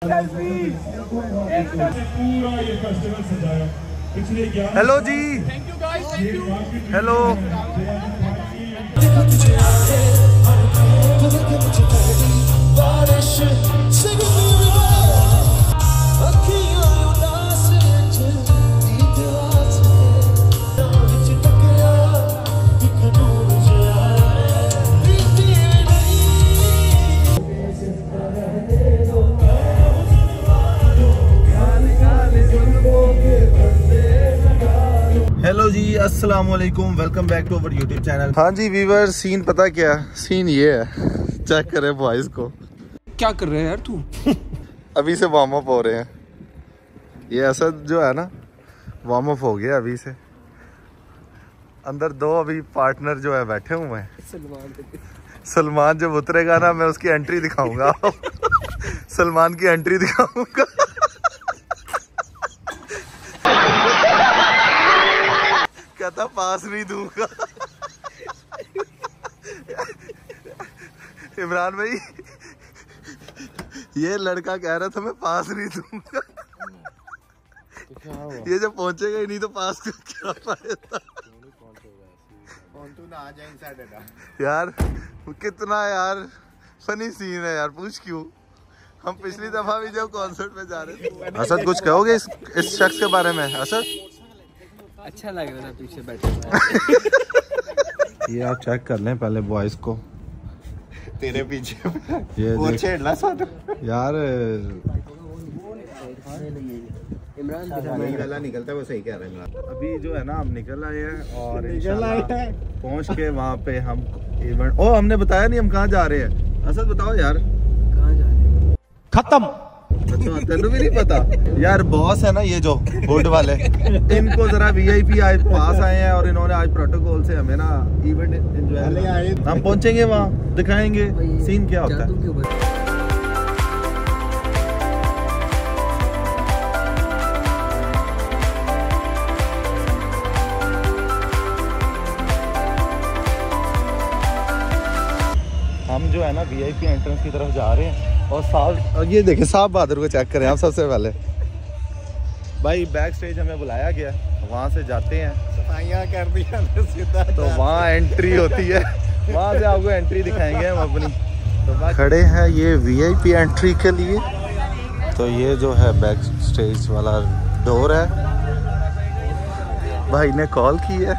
Hello जी, hello. Hello जी, अस्सलाम वालेकुम, welcome back to our YouTube channel. हाँ जी वीवर, सीन पता क्या सीन ये है, चेक करे बॉयज को। क्या कर रहे हैं यार तू? अभी से वार्म अप हो रहे हैं। ये असद जो है ना, वार्म अप हो गया अभी से। अंदर दो अभी पार्टनर जो है बैठे हुए हैं। सलमान जब उतरेगा ना, मैं उसकी एंट्री दिखाऊंगा। सलमान की एंट्री दिखाऊंगा। कहता पास नहीं दूंगा। इमरान भाई, ये लड़का कह रहा था मैं पास नहीं दूंगा। ये जब पहुंचेगा ही नहीं तो पास क्या पाएगा। यार कितना यार फनी सीन है यार, पूछ क्यों। हम पिछली दफा भी जब कॉन्सर्ट में जा रहे थे। असद कुछ कहोगे इस शख्स के बारे में? असद अच्छा लग रहा था पीछे बैठे। ये आप चेक कर लें पहले बॉयज को। तेरे पीछे ये और छेड़ना साथ यार। इमरान निकलता है, वो सही कह रहा है। अभी जो है ना हम निकल आए हैं और इंशाल्लाह पहुंच के वहाँ पे हम इवेंट। ओ हमने बताया नहीं हम कहाँ जा रहे हैं। असद बताओ यार कहाँ जा रहे हैं? खत्म। अच्छा तेनू भी नहीं पता यार। बॉस है ना ये जो हुड वाले, इनको जरा वीआईपी आज पास आए हैं और इन्होंने आज प्रोटोकॉल से हमें ना इवेंट एंजॉय। हम पहुंचेंगे वहाँ, दिखाएंगे सीन क्या होता है। हम जो है ना वीआईपी एंट्रेंस की तरफ जा रहे हैं और साहब ये देखें, साहब बहादुर को चेक करें आप सबसे पहले। भाई बैक स्टेज हमें बुलाया गया, वहाँ से जाते हैं, सफाइयाँ कर दिया सीधा तो वहाँ एंट्री होती है। वहाँ से आपको एंट्री दिखाएंगे हम अपनी। तो खड़े हैं ये वीआईपी एंट्री के लिए। तो ये जो है बैक स्टेज वाला डोर है। भाई ने कॉल की है,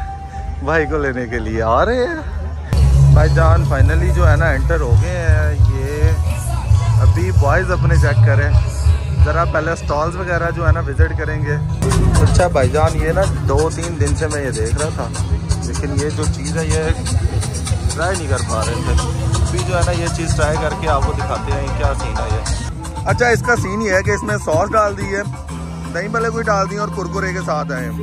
भाई को लेने के लिए आ रहे हैं। भाईजान फाइनली जो है ना एंटर हो गए हैं। ये अभी बॉयज़ अपने चेक करें ज़रा, पहले स्टॉल्स वगैरह जो है ना विज़िट करेंगे। अच्छा भाईजान, ये ना 2-3 दिन से मैं ये देख रहा था, लेकिन ये जो चीज़ है ये ट्राई नहीं कर पा रहे थे। अभी जो है ना ये चीज़ ट्राई करके आपको दिखाते हैं क्या सीन है ये। अच्छा इसका सीन ये है कि इसमें सॉस डाल दी है, दही भले कोई डाल दी और कुरकुरे के साथ आए हैं। 10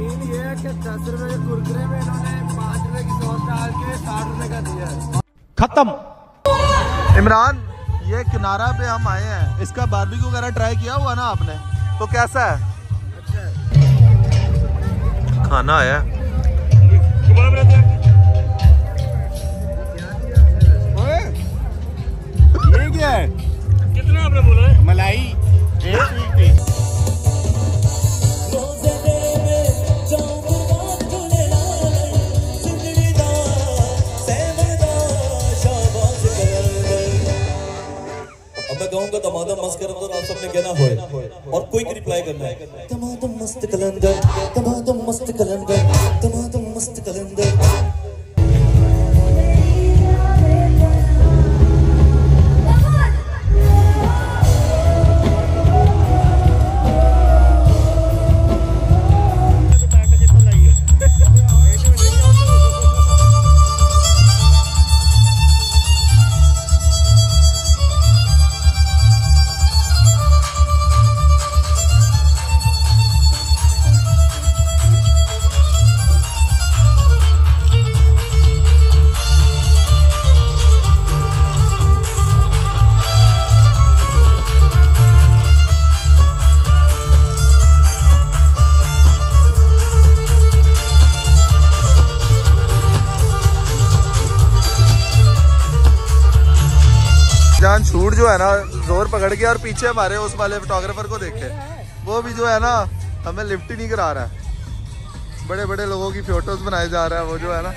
रुपए के कुरकुरे में इन्होंने 5 रुपए की सॉस डाल के 60 रुपए का दिया है। खत्म। इमरान, ये किनारा पे हम आए हैं, इसका बारबेक्यू वगैरह ट्राई किया हुआ ना आपने? तो कैसा है? अच्छा है। खाना आया ये क्या है? कितना आपने बोला है? मलाई टमाटर मस्त कलंदर, आप सबने कहना होए और कोई रिप्लाई करना है। टमाटर मस्त कलंदर, टमाटर मस्त कलंदर, टमाटर मस्त कलंदर। मूड जो है ना जोर पकड़ के, और पीछे हमारे उस वाले फोटोग्राफर को देखे, वो भी जो है ना हमें लिफ्ट ही नहीं करा रहा है। बड़े बड़े लोगों की फोटोज बनाए जा रहा है वो जो है ना।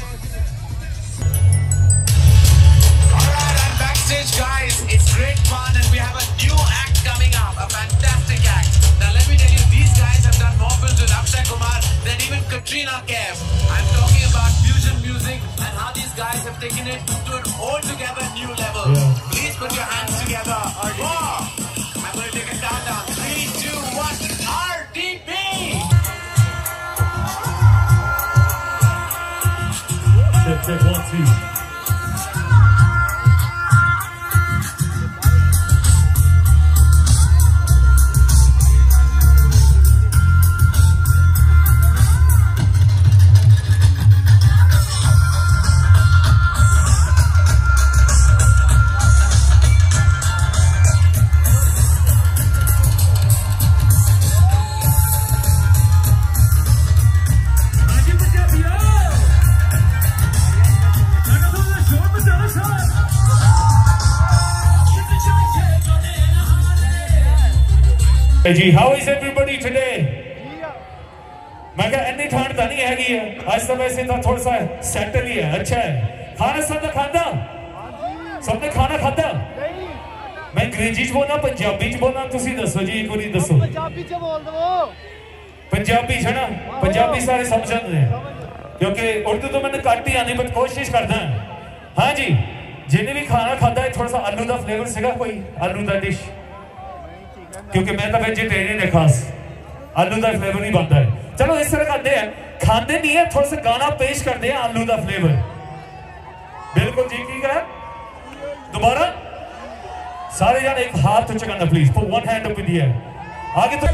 Backstage guys, it's great fun and we have a new act coming up, a fantastic act. Now let me tell you, these guys have done more films with Akshay Kumar than even Katrina Kaif. I'm talking about fusion music and how these guys have taken it to an altogether new level. Please put your hands together. I'm going to take a countdown. 3, 2, 1, RTP! Check 1, 2. जी how is everybody today? मैं क्या इतनी ठंड तो नहीं हैगी है आज, तो वैसे तो थोड़ा सा सेटल ही है। अच्छा है, खाना सबने खाता? सबने खाना खाता? मैं अंग्रेजी च बोलना पंजाबी च बोलना, तुसी दसो जी एक बारी दसो। पंजाबी च बोल दो। पंजाबी च ना, पंजाबी सारे समझ आते हैं क्योंकि उर्दू तो मैंने घट ही आनी, बट कोशिश करदा हां। हाँ जी, जिन्हें भी खाना खाता है थोड़ा सा आलू का फ्लेवर सीगा, कोई आलू का डिश, क्योंकि मैं तो वेजिटेरियन है, खास आलू का फ्लेवर नहीं बनता है। चलो इस तरह करते हैं, खाते नहीं है, थोड़ा सा गाना पेश करते हैं आलू का फ्लेवर। बिल्कुल जी, ठीक है। दोबारा सारे जान एक हाथ ऊंचा करना please, put one hand up in the air. आगे तो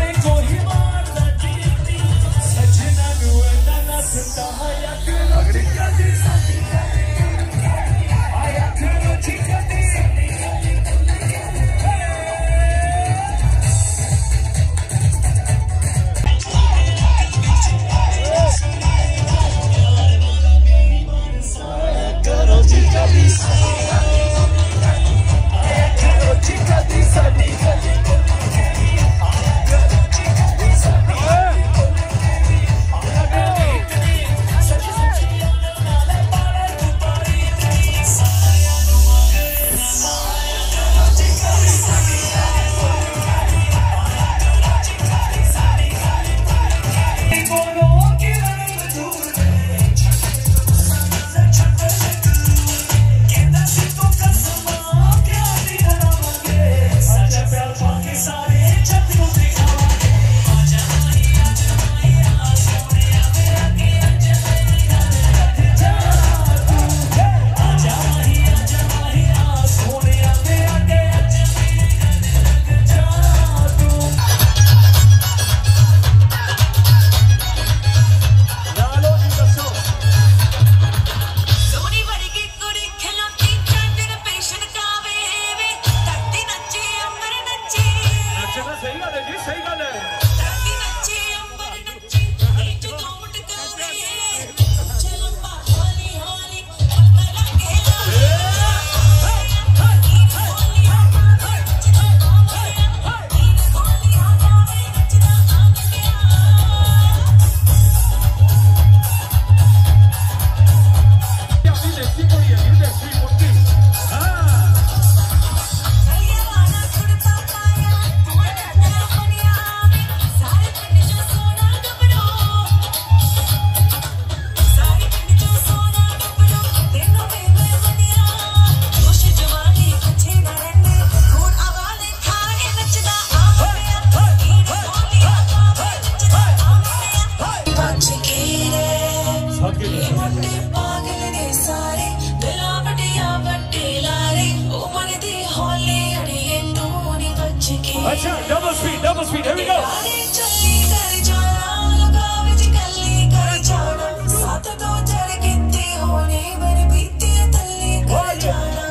अच्छा, double speed, here we go.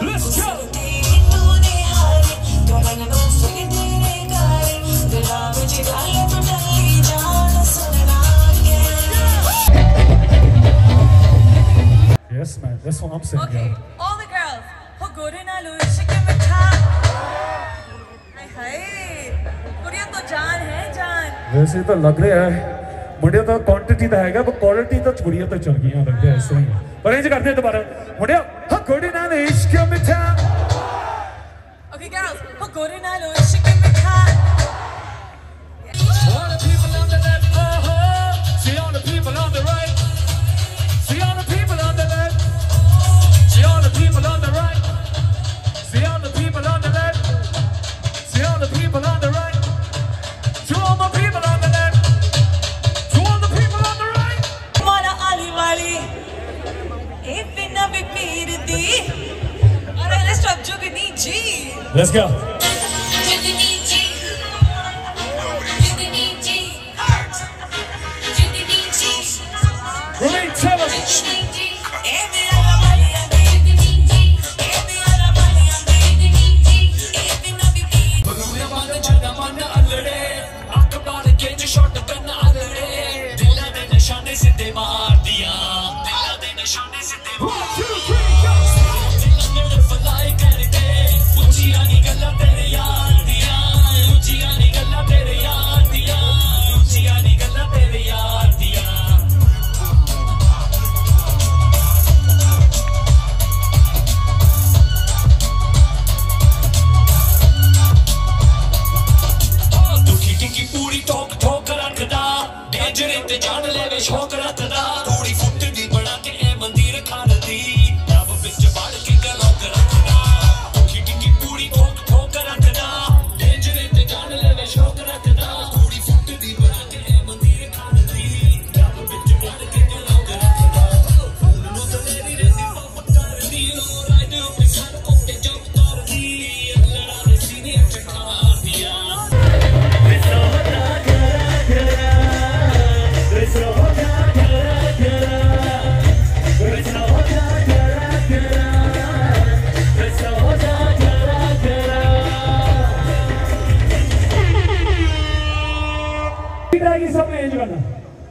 Let's go. Yes, man, that's what I'm saying. Okay, all the girls who go to Nalu, shake your वैसे तो लग रहा है मुंडिया तो quantity तो है पर क्वालिटी तो कुड़ियां तो चल गई लगता है ऐसे ही पर इंज करते हैं दोबारा मुंडिया हाँ कुड़ी नाल इश्क मिठा Okay girls, हाँ कुड़ी नाल इश्क मिठा All the people on the left, see all the people on the right, see all the people on the left, see all the people on the right, see all the people on the left, see all the people on the right, to all the people on the left, to all the people on the right. माला आली वाली ए बिना भी पीर दी अरे let's stop जुगनी ji Let's go. जुगनी ji Remain tell us.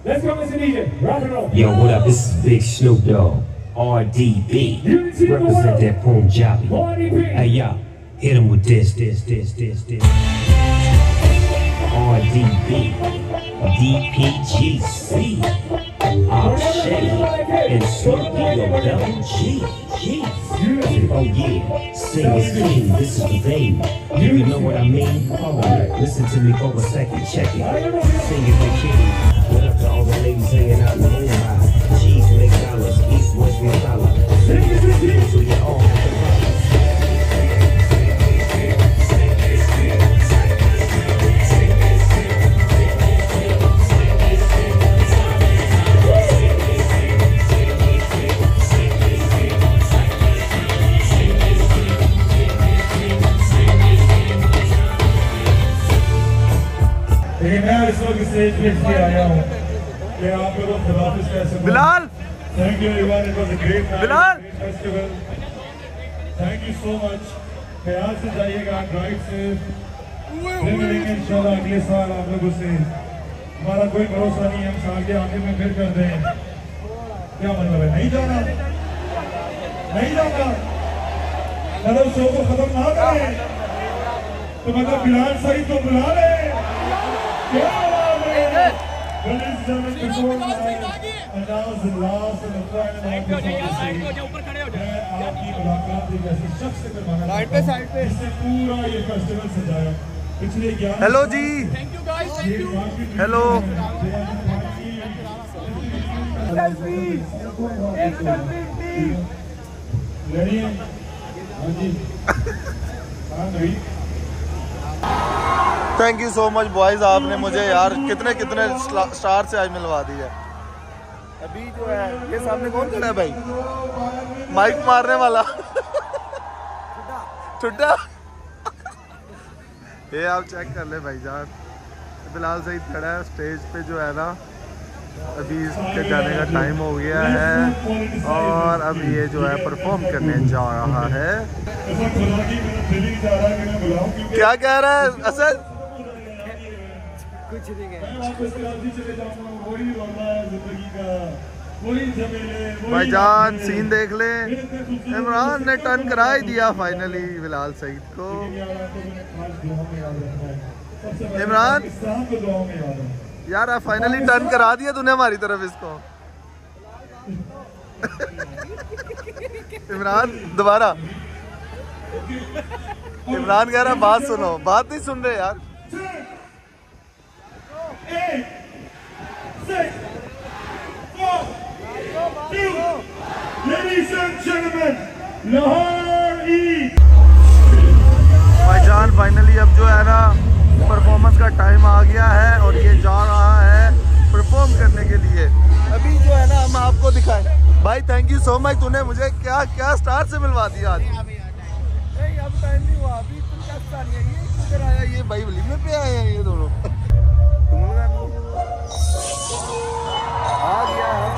Let's go, Mr. DJ. Rock and roll. Yo, what up? This is Big Snoop Dogg, RDB. Represent that Punjabi. Hey, yo, hit him with this. RDB, DPGC, Shay, and Snoopy, yo, double G. Oh yeah, sing is king, this is the vein. You know what I mean? Alright, listen to me for a second, check it. Sing it the king. What up to all the ladies hanging out in the moonlight? Cheese, McDonald's, East, West, Masala. So you all have to run. मैं इस वक्त stage पे इसलिए आया हूँ कि आप लोगों को खुदाफिज कह सकूं। Bilal thank you everyone, it was a great night, Bilal festival. Thank you so much. ख्याल से जाइएगा, ड्राइव से फिर मिलेंगे इंशाल्लाह अगले साल आप लोगों से। हमारा कोई भरोसा नहीं है, हम साल के आखिर में फिर कर दें। क्या मतलब है, नहीं जाना? नहीं जाना मतलब शो को खत्म ना करें तो मतलब बिलाल सही तो बुला ले। क्या बात है? Ladies and gentlemen, before I announce the last and the final episode, मैं आपकी मुलाकात एक ऐसे शख्स से करवाना चाहता हूं जिसने पूरा ये फेस्टिवल सजाया। पिछले 11 हेलो जी, हेलो रेडी है? हाँ जी, हाँ नहीं। Thank you so much boys, आपने मुझे यार कितने कितने स्टार से आज मिलवा दिया। अभी जो है ये सामने कौन खड़ा है भाई, माइक मारने वाला ठुड्डा ये आप चेक कर ले भाईजान, बिलाल सईद खड़ा है स्टेज पे जो है ना। अभी इसके जाने का टाइम हो गया है और अब ये जो है परफॉर्म करने जा रहा है। क्या कह रहा है असद? भाईजान सीन देख ले, इमरान ने टर्न करा ही दिया फाइनली बिलाल सईद को। इमरान पाकिस्तान को दुआओं में याद है। यार फाइनली टर्न करा दिया तूने हमारी तरफ इसको। इमरान दोबारा। इमरान कह रहा बात सुनो, बात नहीं सुन रहे यार। 8, 6, 4, 2, ladies and gentlemen, Lahore east. भाईजान फाइनली अब जो है ना परफॉर्मेंस का टाइम आ गया है और ये जा रहा है परफॉर्म करने के लिए। अभी जो है ना हम आपको दिखाएं। भाई थैंक यू सो मच, तूने मुझे क्या क्या स्टार से मिलवा दिया आज। अब टाइम नहीं हुआ, अभी तुम क्या स्टार है, ये किधर आया, ये भाई वली में पे आए हैं ये दोनों। आ गया है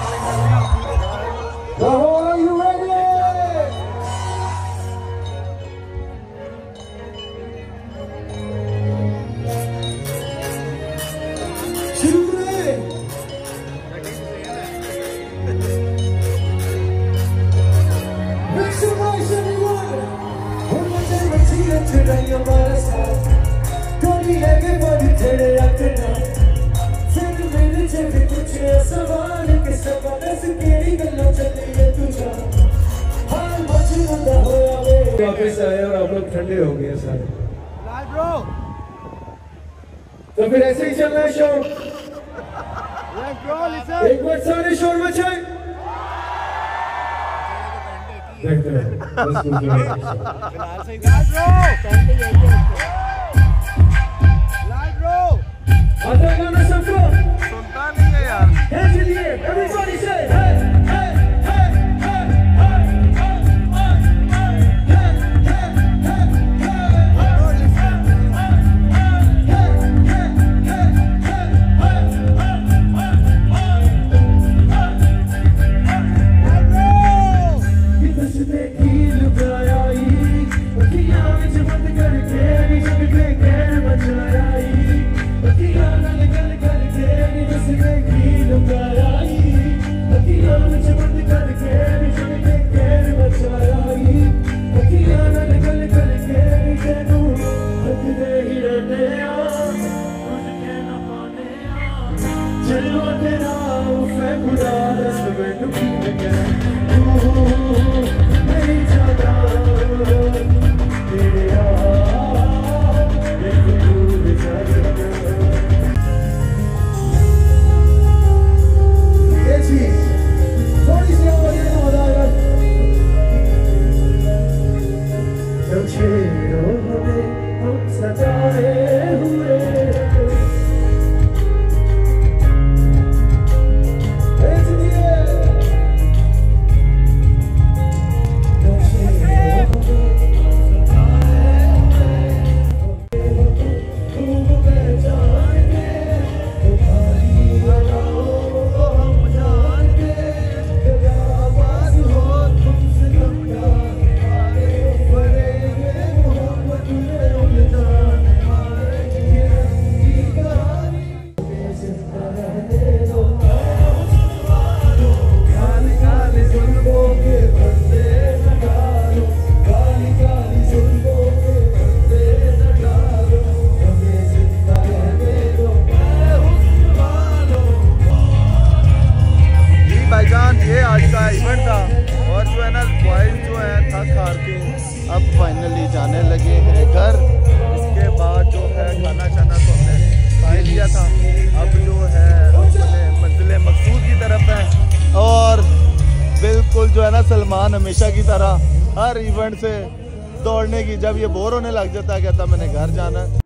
वापस आए और आप लोग ठंडे हो गए सारे। तो फिर ऐसे ही चलना है शो। एक बार सारे शोर मचाए। देखते हैं आता गाना सबको सुनता नहीं है यार। चलिए everybody say hey hey hey hey hey अब फाइनली जाने लगे हैं घर। इसके बाद जो है खाना शाना तो हमने खा ही लिया था, अब जो है मंजिल मकसूद की तरफ है। और बिल्कुल जो है ना सलमान हमेशा की तरह हर इवेंट से दौड़ने की, जब ये बोर होने लग जाता है कहता मैंने घर जाना है।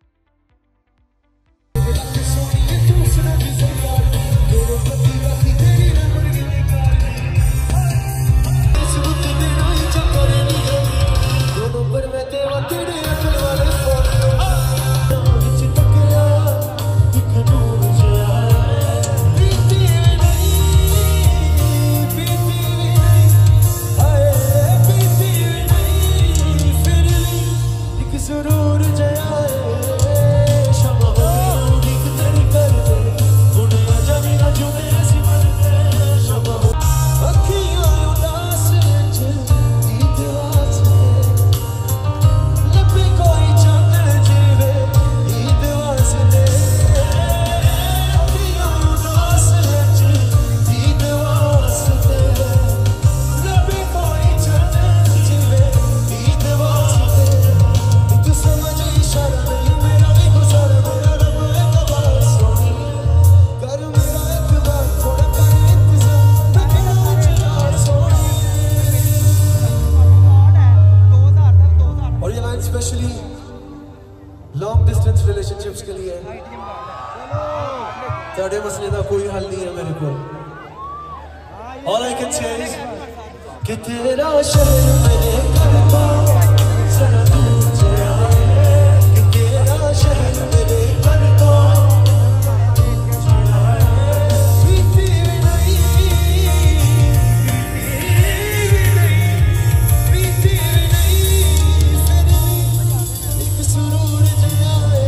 जरूर जया तेरे मसले का कोई हल नहीं है मेरे को। All I can say is कि तेरा शहर मेरे घर का जरा दूर चला है, कि तेरा शहर मेरे घर का बीती नहीं फिर एक सुरूर जगा है।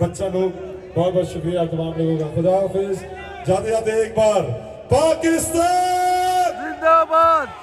बच्चा लोग बहुत बहुत शुक्रिया तमाम लोगों का। खुदा हाफिज। जाते जाते एक बार पाकिस्तान जिंदाबाद।